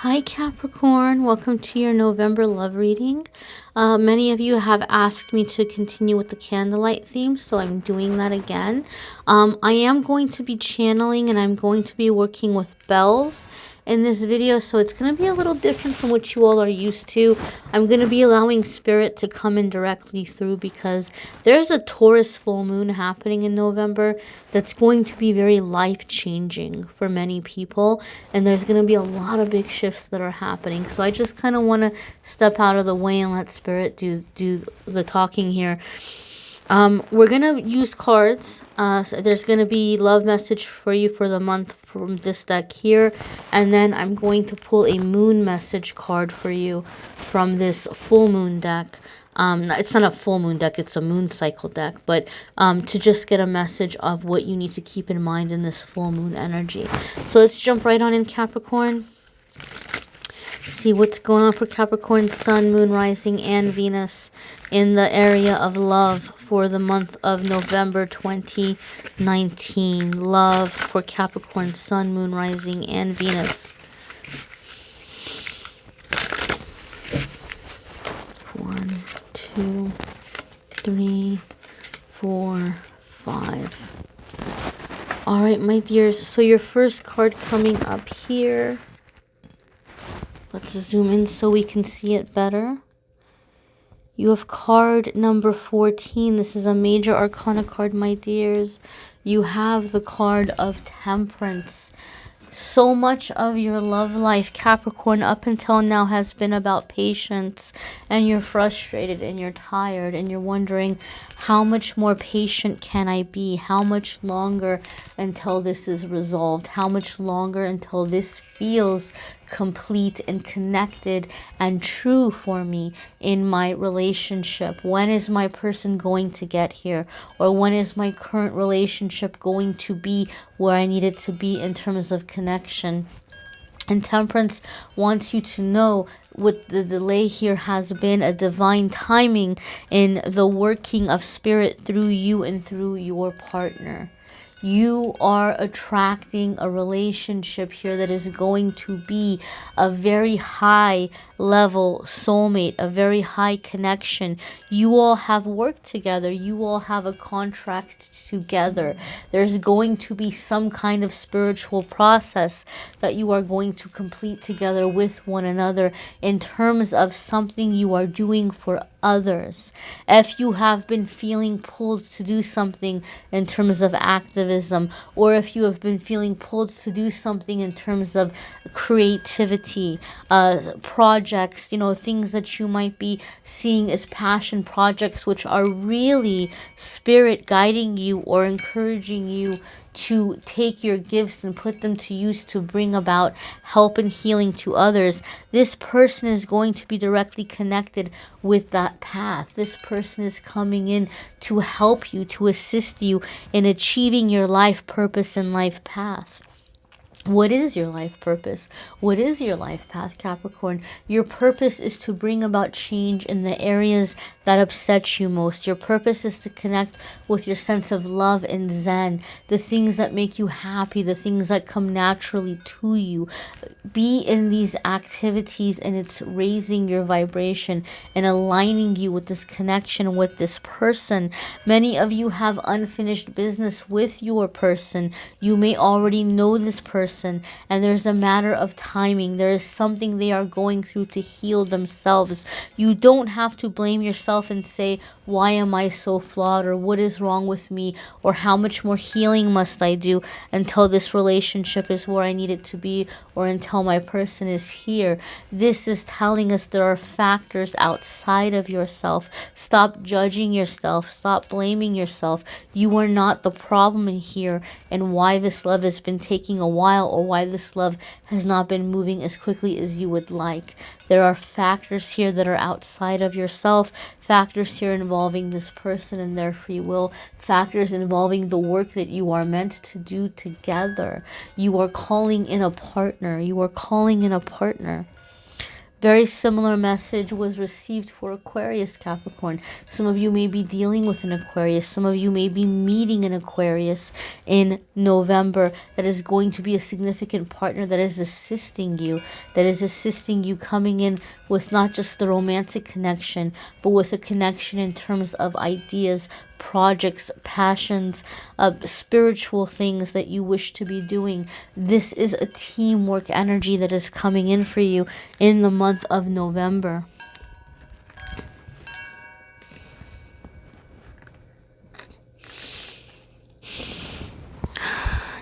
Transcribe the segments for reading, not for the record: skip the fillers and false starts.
Hi Capricorn, welcome to your November love reading. Many of you have asked me to continue with the candlelight theme, so I'm doing that again. I am going to be channeling and I'm going to be working with bells in this video, so it's going to be a little different from what you all are used to. I'm going to be allowing spirit to come in directly through because there's a Taurus full moon happening in November that's going to be very life-changing for many people, and there's going to be a lot of big shifts that are happening. So I just kind of want to step out of the way and let spirit do the talking here. We're gonna use cards. So there's gonna be love message for you for the month from this deck here, and then I'm going to pull a moon message card for you from this full moon deck. It's not a full moon deck, it's a moon cycle deck, but to just get a message of what you need to keep in mind in this full moon energy. So let's jump right on in, Capricorn. See what's going on for Capricorn, Sun, Moon, Rising, and Venus in the area of love for the month of November 2019. Love for Capricorn, Sun, Moon, Rising, and Venus. 1, 2, 3, 4, 5. All right, my dears. So your first card coming up here. Let's zoom in so we can see it better. You have card number 14. This is a major arcana card, my dears. You have the card of Temperance. So much of your love life, Capricorn, up until now has been about patience, and you're frustrated and you're tired and you're wondering, how much more patient can I be? How much longer until this is resolved? How much longer until this feels complete and connected and true for me in my relationship? When is my person going to get here? Or when is my current relationship going to be where I need it to be in terms of connection? And Temperance wants you to know what the delay here has been a divine timing in the working of spirit through you and through your partner. You are attracting a relationship here that is going to be a very high level soulmate, a very high connection. You all have worked together. You all have a contract together. There's going to be some kind of spiritual process that you are going to complete together with one another in terms of something you are doing for others. If you have been feeling pulled to do something in terms of activism, or if you have been feeling pulled to do something in terms of creativity, projects, things that you might be seeing as passion projects, which are really spirit guiding you or encouraging you to take your gifts and put them to use to bring about help and healing to others. This person is going to be directly connected with that path. This person is coming in to help you, to assist you in achieving your life purpose and life path. What is your life purpose? What is your life path, Capricorn? Your purpose is to bring about change in the areas that upset you most. Your purpose is to connect with your sense of love and zen, the things that make you happy, the things that come naturally to you. Be in these activities, and it's raising your vibration and aligning you with this connection with this person. Many of you have unfinished business with your person. You may already know this person, and there's a matter of timing. There is something they are going through to heal themselves. You don't have to blame yourself and say, why am I so flawed, or what is wrong with me, or how much more healing must I do until this relationship is where I need it to be, or until my person is here. This is telling us there are factors outside of yourself. Stop judging yourself. Stop blaming yourself. You are not the problem in here, and why this love has been taking a while, or why this love has not been moving as quickly as you would like. There are factors here that are outside of yourself, factors here involving this person and their free will, factors involving the work that you are meant to do together. You are calling in a partner. You are calling in a partner. Very similar message was received for Aquarius, Capricorn. Some of you may be dealing with an Aquarius. Some of you may be meeting an Aquarius in November that is going to be a significant partner that is assisting you coming in with not just the romantic connection, but with a connection in terms of ideas, projects, passions, spiritual things that you wish to be doing. This is a teamwork energy that is coming in for you in the month of November.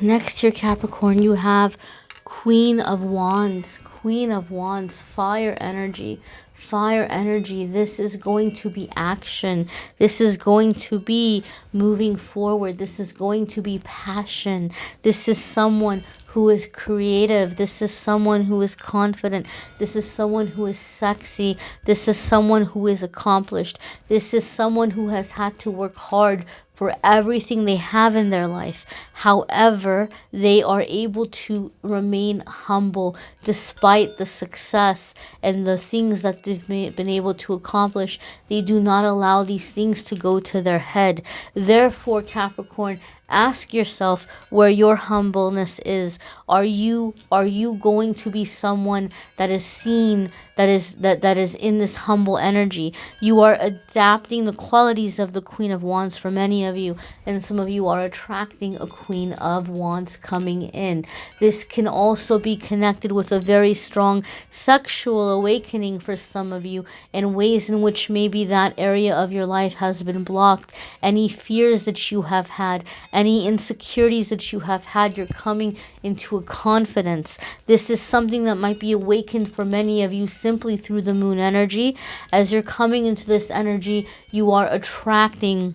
Next here, Capricorn, you have Queen of Wands. Queen of Wands, fire energy. Fire energy. This is going to be action. This is going to be moving forward. This is going to be passion. This is someone who is creative. This is someone who is confident. This is someone who is sexy. This is someone who is accomplished. This is someone who has had to work hard for everything they have in their life. However, they are able to remain humble despite the success and the things that they've been able to accomplish. They do not allow these things to go to their head. Therefore, Capricorn, ask yourself where your humbleness is. Are you going to be someone that is seen, that is in this humble energy? You are adapting the qualities of the Queen of Wands for many of you, and some of you are attracting a Queen of Wands coming in. This can also be connected with a very strong sexual awakening for some of you, in ways in which maybe that area of your life has been blocked. Any fears that you have had, any insecurities that you have had, you're coming into a confidence. This is something that might be awakened for many of you simply through the moon energy. As you're coming into this energy, you are attracting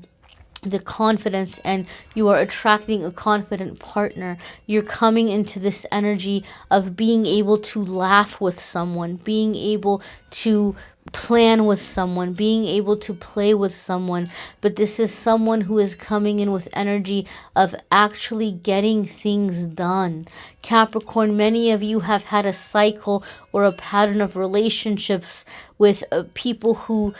the confidence, and you are attracting a confident partner. You're coming into this energy of being able to laugh with someone, being able to plan with someone, being able to play with someone. But this is someone who is coming in with energy of actually getting things done. Capricorn, many of you have had a cycle or a pattern of relationships with people who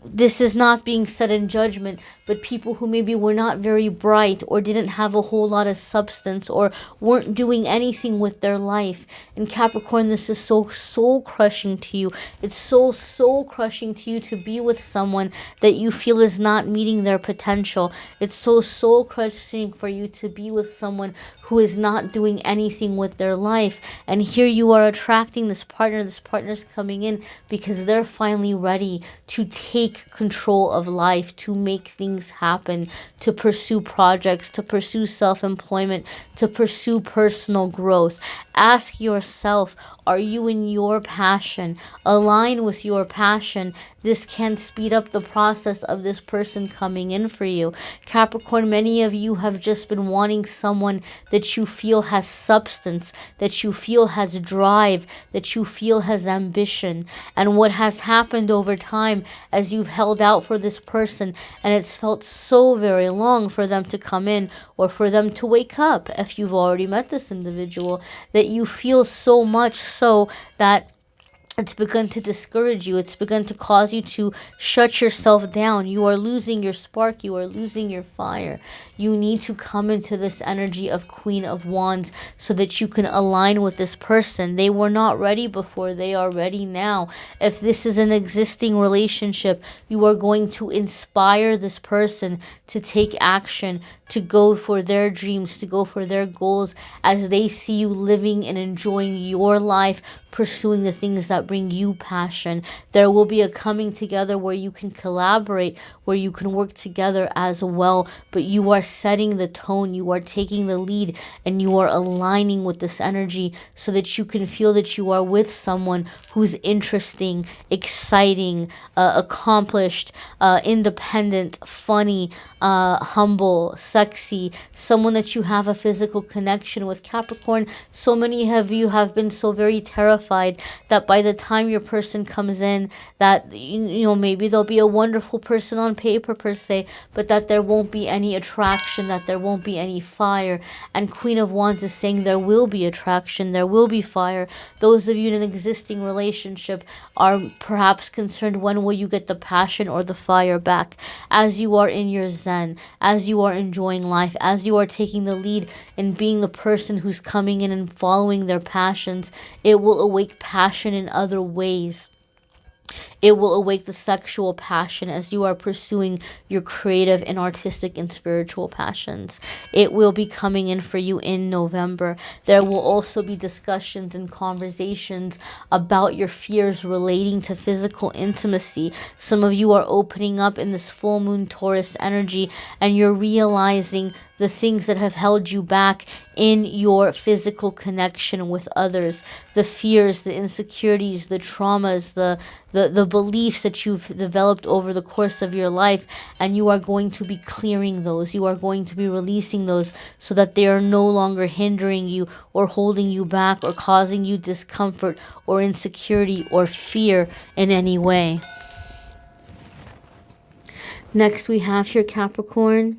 this is not being said in judgment, but people who maybe were not very bright or didn't have a whole lot of substance or weren't doing anything with their life. And Capricorn, this is so soul crushing to you. It's so soul crushing to you to be with someone that you feel is not meeting their potential. It's so soul crushing for you to be with someone who is not doing anything with their life. And here you are attracting this partner. This partner's coming in because they're finally ready to take control of life, to make things happen, to pursue projects, to pursue self-employment, to pursue personal growth. Ask yourself, are you in your passion? Align with your passion. This can speed up the process of this person coming in for you. Capricorn, many of you have just been wanting someone that you feel has substance, that you feel has drive, that you feel has ambition. And what has happened over time as you've held out for this person, and it's felt so very long for them to come in or for them to wake up, if you've already met this individual, that you feel so much so that it's begun to discourage you. It's begun to cause you to shut yourself down. You are losing your spark. You are losing your fire. You need to come into this energy of Queen of Wands so that you can align with this person. They were not ready before. They are ready now. If this is an existing relationship, you are going to inspire this person to take action, to go for their dreams, to go for their goals as they see you living and enjoying your life, pursuing the things that bring you passion. There will be a coming together where you can collaborate, where you can work together as well, but you are setting the tone, you are taking the lead, and you are aligning with this energy so that you can feel that you are with someone who's interesting, exciting, accomplished, independent, funny, humble, sexy, someone that you have a physical connection with. Capricorn, so many of you have been so very terrified that by the the time your person comes in, that, you know, maybe they'll be a wonderful person on paper per se, but that there won't be any attraction, that there won't be any fire. And Queen of Wands is saying there will be attraction, there will be fire. Those of you in an existing relationship are perhaps concerned, when will you get the passion or the fire back? As you are in your zen, as you are enjoying life, as you are taking the lead in being the person who's coming in and following their passions, it will awake passion in other ways. It will awake the sexual passion as you are pursuing your creative and artistic and spiritual passions. It will be coming in for you in November. There will also be discussions and conversations about your fears relating to physical intimacy. Some of you are opening up in this full moon Taurus energy, and you're realizing the things that have held you back in your physical connection with others, the fears, the insecurities, the traumas, the beliefs that you've developed over the course of your life, and you are going to be clearing those. You are going to be releasing those so that they are no longer hindering you or holding you back or causing you discomfort or insecurity or fear in any way. Next, we have here Capricorn.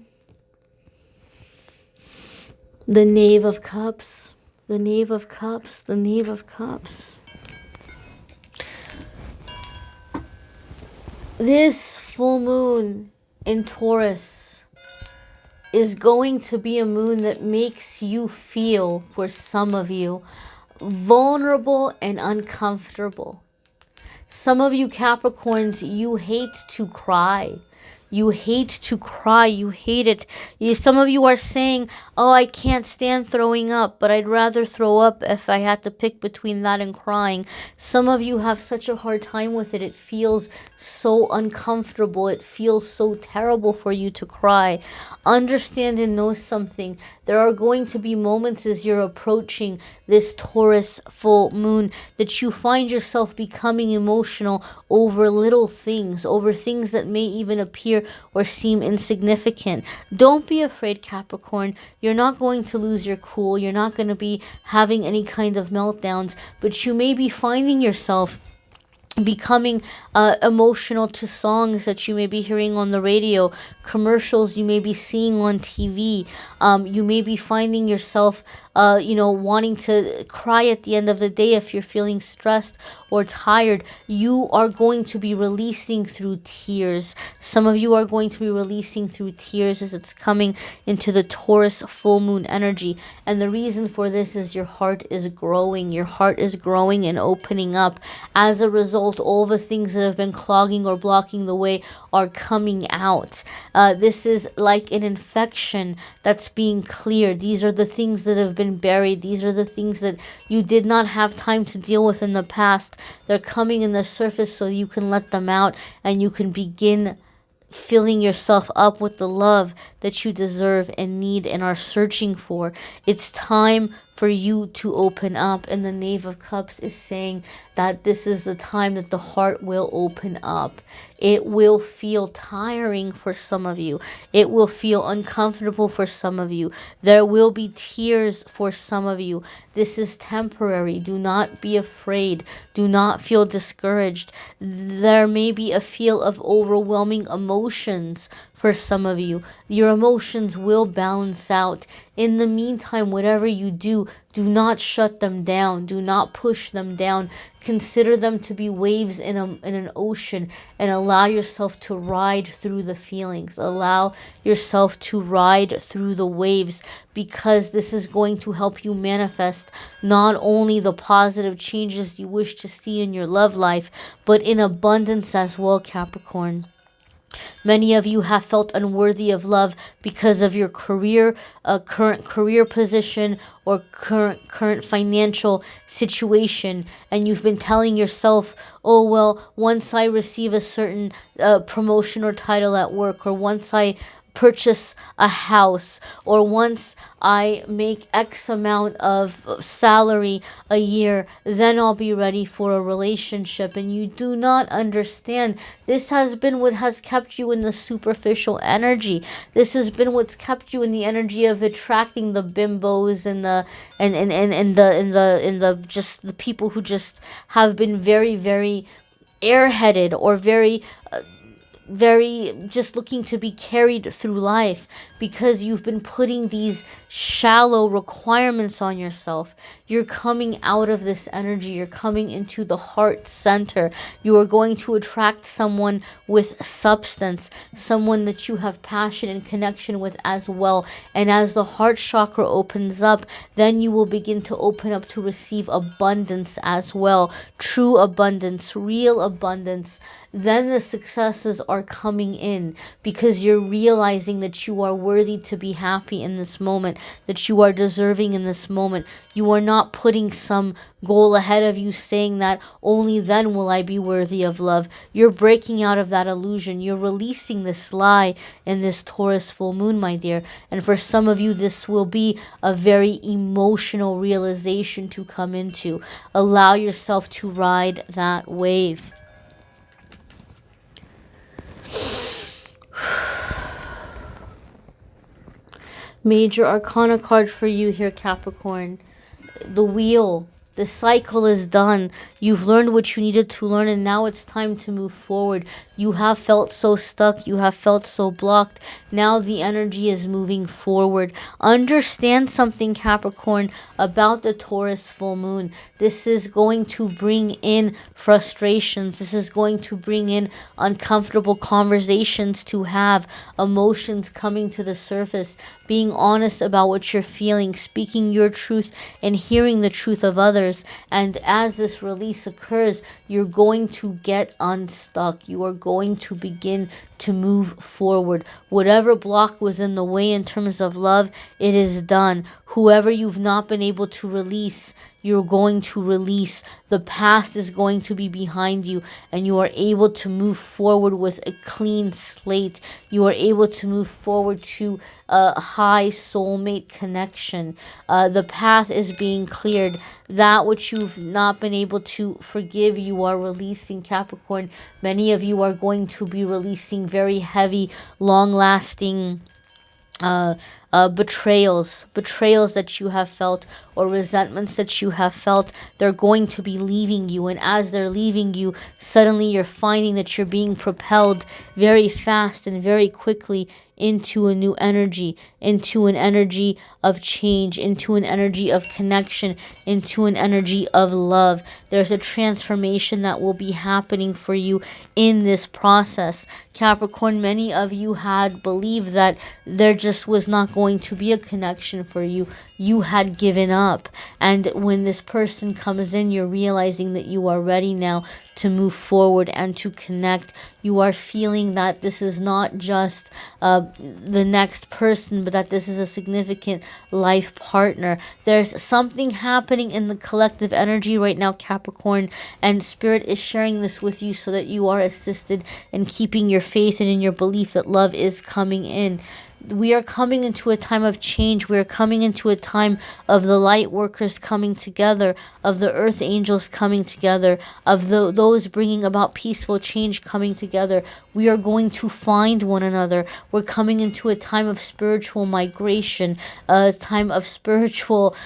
The Knave of Cups, the Knave of Cups, the Knave of Cups. This full moon in Taurus is going to be a moon that makes you feel, for some of you, vulnerable and uncomfortable. Some of you Capricorns, you hate to cry. You hate to cry. You hate it. Some of you are saying, oh, I can't stand throwing up, but I'd rather throw up if I had to pick between that and crying. Some of you have such a hard time with it. It feels so uncomfortable. It feels so terrible for you to cry. Understand and know something. There are going to be moments as you're approaching this Taurus full moon that you find yourself becoming emotional over little things, over things that may even appear or seem insignificant. Don't be afraid, Capricorn. You're not going to lose your cool. You're not going to be having any kind of meltdowns, but you may be finding yourself becoming emotional to songs that you may be hearing on the radio, commercials you may be seeing on TV. You may be finding yourself wanting to cry at the end of the day if you're feeling stressed or tired. You are going to be releasing through tears. Some of you are going to be releasing through tears as it's coming into the Taurus full moon energy. And the reason for this is your heart is growing. Your heart is growing and opening up. As a result, all the things that have been clogging or blocking the way are coming out. This is like an infection that's being cleared. These are the things that have been buried. These are the things that you did not have time to deal with in the past. They're coming in the surface so you can let them out and you can begin filling yourself up with the love that you deserve and need and are searching for. It's time for you to open up, and the Knave of Cups is saying that this is the time that the heart will open up. It will feel tiring for some of you. It will feel uncomfortable for some of you. There will be tears for some of you. This is temporary. Do not be afraid. Do not feel discouraged. There may be a feel of overwhelming emotions for some of you. Your emotions will balance out. In the meantime, whatever you do, do not shut them down. Do not push them down. Consider them to be waves in an ocean, and allow yourself to ride through the feelings. Allow yourself to ride through the waves, because this is going to help you manifest not only the positive changes you wish to see in your love life, but in abundance as well, Capricorn. Many of you have felt unworthy of love because of your career, current career position, or current financial situation, and you've been telling yourself, oh well, once I receive a certain promotion or title at work, or once I purchase a house, or once I make X amount of salary a year, then I'll be ready for a relationship. And you do not understand. This has been what has kept you in the superficial energy. This has been what's kept you in the energy of attracting the bimbos and the just the people who just have been very, very airheaded, or very just looking to be carried through life, because you've been putting these shallow requirements on yourself. You're coming out of this energy. You're coming into the heart center. You are going to attract someone with substance, someone that you have passion and connection with as well. And as the heart chakra opens up, then you will begin to open up to receive abundance as well. True abundance, real abundance. Then the successes are coming in, because you're realizing that you are worthy to be happy in this moment, that you are deserving in this moment. You are not putting some goal ahead of you saying that only then will I be worthy of love. You're breaking out of that illusion. You're releasing this lie in this Taurus full moon, my dear. And for some of you, this will be a very emotional realization to come into. Allow yourself to ride that wave. Major Arcana card for you here, Capricorn. The wheel. The cycle is done. You've learned what you needed to learn, and now it's time to move forward. You have felt so stuck. You have felt so blocked. Now the energy is moving forward. Understand something, Capricorn, about the Taurus full moon. This is going to bring in frustrations. This is going to bring in uncomfortable conversations to have, emotions coming to the surface, being honest about what you're feeling, speaking your truth and hearing the truth of others. And as this release occurs, you're going to get unstuck. You are going to begin to move forward. Whatever block was in the way in terms of love, it is done. Whoever you've not been able to release, you're going to release. The past is going to be behind you, and you are able to move forward with a clean slate. You are able to move forward to a high soulmate connection. The path is being cleared. That which you've not been able to forgive, you are releasing, Capricorn. Many of you are going to be releasing very heavy, long-lasting betrayals that you have felt, or resentments that you have felt. They're going to be leaving you, and as they're leaving you, suddenly you're finding that you're being propelled very fast and very quickly into a new energy, into an energy of change, into an energy of connection, into an energy of love. There's a transformation that will be happening for you in this process. Capricorn, many of you had believed that there just was not going to be a connection for you. You had given up. And when this person comes in, you're realizing that you are ready now to move forward and to connect. You are feeling that this is not just the next person, but that this is a significant life partner. There's something happening in the collective energy right now, Capricorn, and Spirit is sharing this with you so that you are assisted in keeping your faith and in your belief that love is coming in. We are coming into a time of change. We are coming into a time of the light workers coming together, of the earth angels coming together, of those bringing about peaceful change coming together. We are going to find one another. We're coming into a time of spiritual migration, a time of spiritual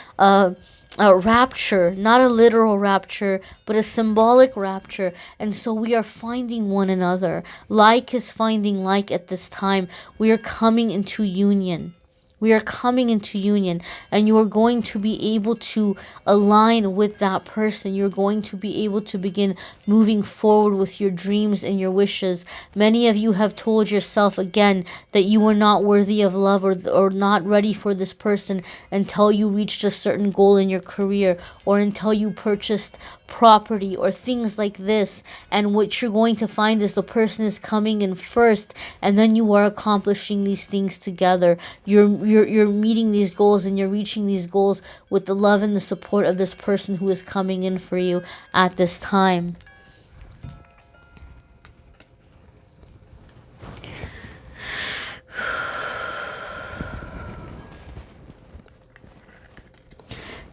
rapture, not a literal rapture, but a symbolic rapture. And so we are finding one another. Like is finding like at this time. We are coming into union. We are coming into union, and you are going to be able to align with that person. You're going to be able to begin moving forward with your dreams and your wishes. Many of you have told yourself again that you are not worthy of love, or not ready for this person until you reached a certain goal in your career, or until you purchased property or things like this. And what you're going to find is the person is coming in first, and then you are accomplishing these things together. You're meeting these goals, and you're reaching these goals with the love and the support of this person who is coming in for you at this time.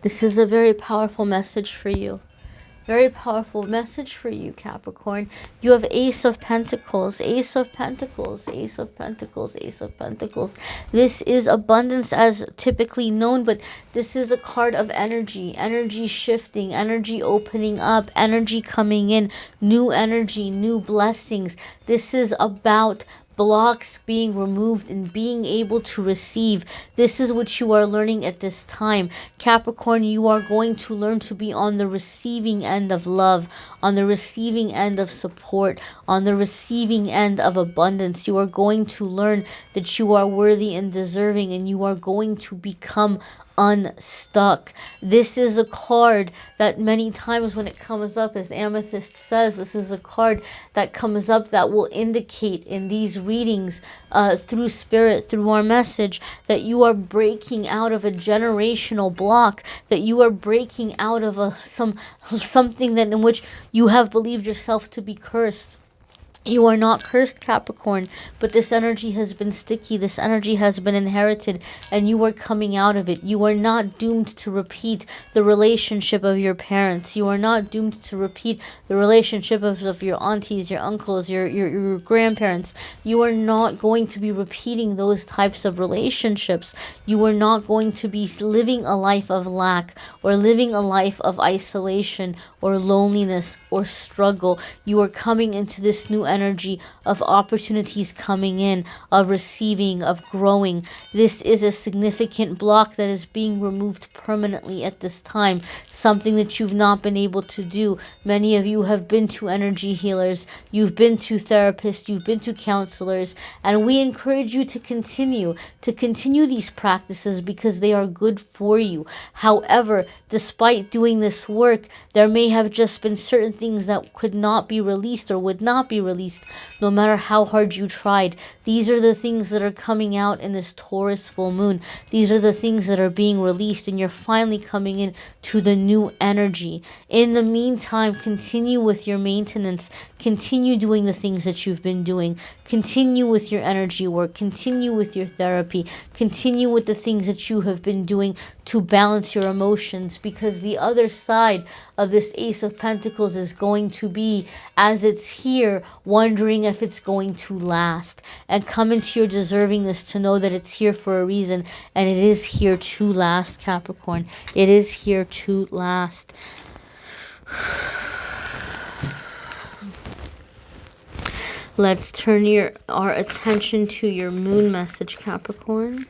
This is a very powerful message for you. Very powerful message for you, Capricorn. You have Ace of Pentacles, Ace of Pentacles, Ace of Pentacles, Ace of Pentacles. This is abundance as typically known, but this is a card of energy, energy shifting, energy opening up, energy coming in, new energy, new blessings. This is about blocks being removed and being able to receive. This is what you are learning at this time. Capricorn, you are going to learn to be on the receiving end of love, on the receiving end of support, on the receiving end of abundance. You are going to learn that you are worthy and deserving, and you are going to become unstuck. This is a card that many times when it comes up, as Amethyst says, this is a card that comes up that will indicate in these readings through spirit, through our message, that you are breaking out of a generational block, that you are breaking out of something that in which you have believed yourself to be cursed. You are not cursed, Capricorn, but this energy has been sticky. This energy has been inherited, and you are coming out of it. You are not doomed to repeat the relationship of your parents. You are not doomed to repeat the relationship of your aunties, your uncles, your grandparents. You are not going to be repeating those types of relationships. You are not going to be living a life of lack or living a life of isolation or loneliness or struggle. You are coming into this new energy of opportunities coming in, of receiving, of growing. This is a significant block that is being removed permanently at this time, something that you've not been able to do. Many of you have been to energy healers, you've been to therapists, you've been to counselors, and we encourage you to continue these practices because they are good for you. However, despite doing this work, there may have just been certain things that could not be released or would not be released no matter how hard you tried. These are the things that are coming out in this Taurus full moon. These are the things that are being released, and you're finally coming in to the new energy. In the meantime, continue with your maintenance. Continue doing the things that you've been doing. Continue with your energy work. Continue with your therapy. Continue with the things that you have been doing to balance your emotions, because the other side of this Ace of Pentacles is going to be, as it's here, wondering if it's going to last. And come into your deservingness to know that it's here for a reason, and it is here to last, Capricorn. It is here to last. Let's turn our attention to your moon message, Capricorn.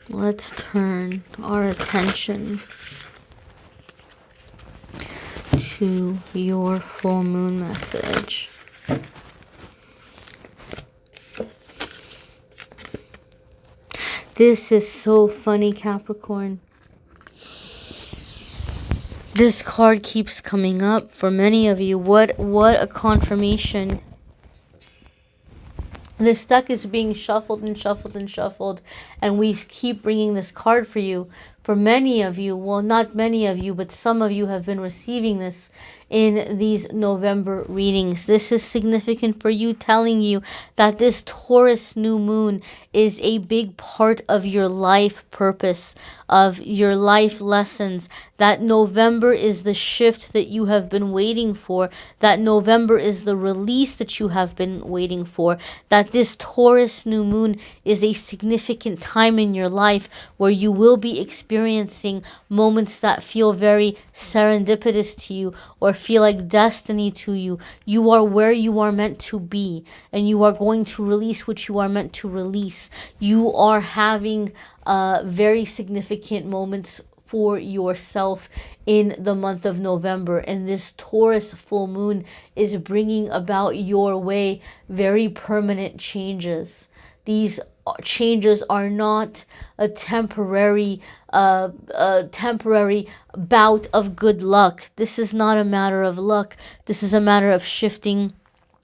Let's turn our attention to your full moon message. This is so funny, Capricorn. This card keeps coming up for many of you. What a confirmation. This deck is being shuffled and shuffled and shuffled, and we keep bringing this card for you. For many of you, well, not many of you, but some of you have been receiving this in these November readings. This is significant for you, telling you that this Taurus new moon is a big part of your life purpose, of your life lessons. That November is the shift that you have been waiting for. That November is the release that you have been waiting for. That this Taurus new moon is a significant time in your life where you will be experiencing moments that feel very serendipitous to you or feel like destiny to you. You are where you are meant to be, and you are going to release what you are meant to release. You are having very significant moments for yourself in the month of November, and this Taurus full moon is bringing about your way very permanent changes. These changes are not a temporary bout of good luck. This is not a matter of luck. This is a matter of shifting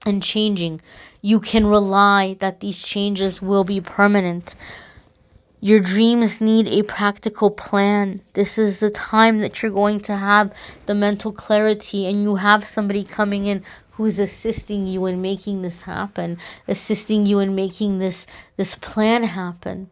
and changing. You can rely that these changes will be permanent. Your dreams need a practical plan. This is the time that you're going to have the mental clarity, and you have somebody coming in who's assisting you in making this happen, assisting you in making this plan happen.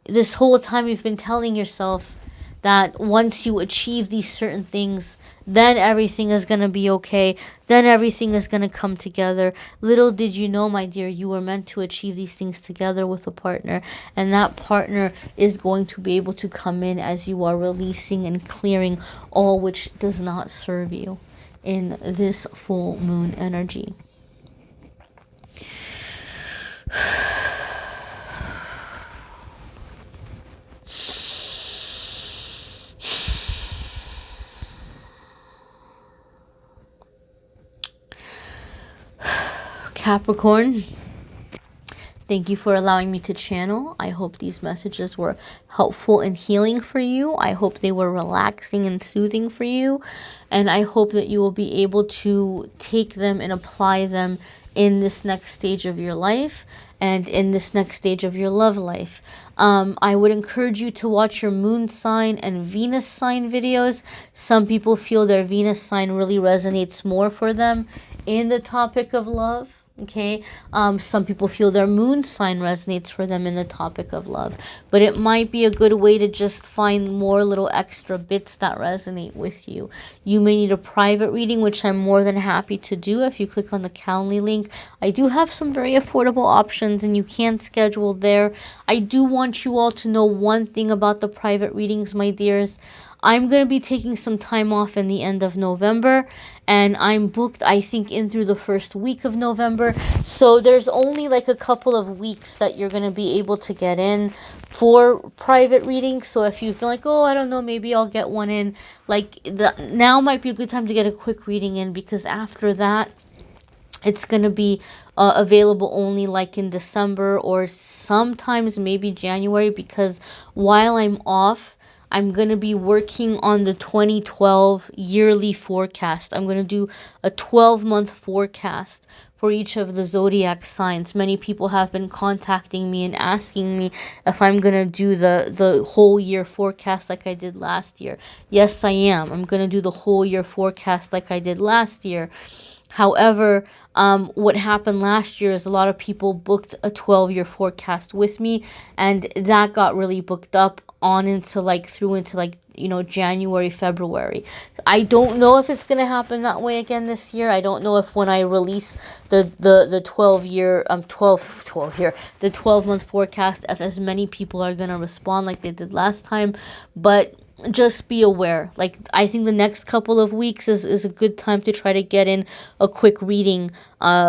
this whole time you've been telling yourself that once you achieve these certain things, then everything is going to be okay. Then everything is going to come together. Little did you know, my dear, you were meant to achieve these things together with a partner. And that partner is going to be able to come in as you are releasing and clearing all which does not serve you in this full moon energy. Capricorn, thank you for allowing me to channel. I hope these messages were helpful and healing for you. I hope they were relaxing and soothing for you. And I hope that you will be able to take them and apply them in this next stage of your life and in this next stage of your love life. I would encourage you to watch your moon sign and Venus sign videos. Some people feel their Venus sign really resonates more for them in the topic of love. Okay, some people feel their moon sign resonates for them in the topic of love, but it might be a good way to just find more little extra bits that resonate with you. You may need a private reading, which I'm more than happy to do. If you click on the Calendly link, I do have some very affordable options and you can schedule there. I do want you all to know one thing about the private readings, my dears. I'm going to be taking some time off in the end of November, and I'm booked, I think, in through the first week of November. So there's only like a couple of weeks that you're going to be able to get in for private readings. So if you've been like, oh, I don't know, maybe I'll get one in, like now might be a good time to get a quick reading in, because after that, it's going to be available only like in December or sometimes maybe January, because while I'm off, I'm going to be working on the 2012 yearly forecast. I'm going to do a 12-month forecast for each of the zodiac signs. Many people have been contacting me and asking me if I'm going to do the whole year forecast like I did last year. Yes, I am. I'm going to do the whole year forecast like I did last year. However, what happened last year is a lot of people booked a 12-year forecast with me, and that got really booked up on into January, February. I don't know if it's going to happen that way again this year. I don't know if when I release the 12-month forecast, if as many people are going to respond like they did last time, but just be aware. Like, I think the next couple of weeks is a good time to try to get in a quick reading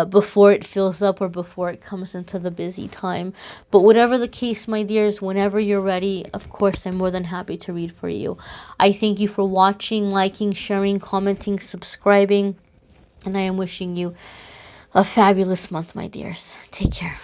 before it fills up or before it comes into the busy time. But whatever the case, my dears, whenever you're ready, of course, I'm more than happy to read for you. I thank you for watching, liking, sharing, commenting, subscribing, and I am wishing you a fabulous month, my dears. Take care.